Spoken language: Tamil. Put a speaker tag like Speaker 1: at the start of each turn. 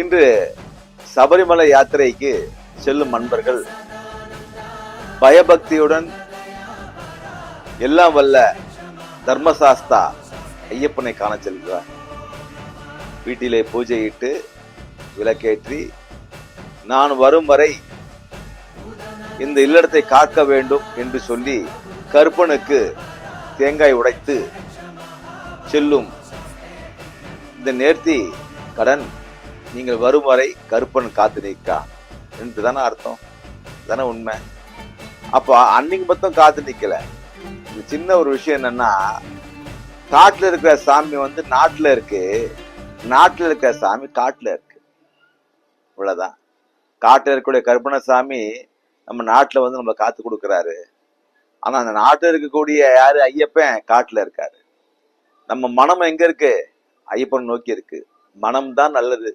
Speaker 1: இன்று சபரிமலை யாத்திரைக்கு செல்லும் அன்பர்கள் பயபக்தியுடன் எல்லாம் வல்ல தர்மசாஸ்தா ஐயப்பனை காண செல்கிறார். வீட்டிலே பூஜையிட்டு விளக்கேற்றி நான் வரும் வரை இந்த இல்லடத்தை காக்க வேண்டும் என்று சொல்லி கருப்பனுக்கு தேங்காய் உடைத்து செல்லும் இந்த நேர்த்தி கடன் நீங்கள் வரும் வரை கருப்பன் காத்து நிற்கா என்று தானே அர்த்தம், தானே உண்மை. அப்போ அன்னைக்கு மட்டும் காத்து நிக்கல. இது சின்ன ஒரு விஷயம் என்னன்னா, காட்டுல இருக்கிற சாமி வந்து நாட்டுல இருக்கு, நாட்டுல இருக்கிற சாமி காட்டுல இருக்கு. இவ்வளவுதான். காட்டுல இருக்கக்கூடிய கருப்பணசாமி நம்ம நாட்டுல வந்து நம்மளை காத்து கொடுக்குறாரு. ஆனா அந்த நாட்டுல இருக்கக்கூடிய யாரு ஐயப்பன் காட்டுல இருக்காரு. நம்ம மனம் எங்க இருக்கு? ஐயப்பன் நோக்கி இருக்கு. மனம் தான் நல்லது.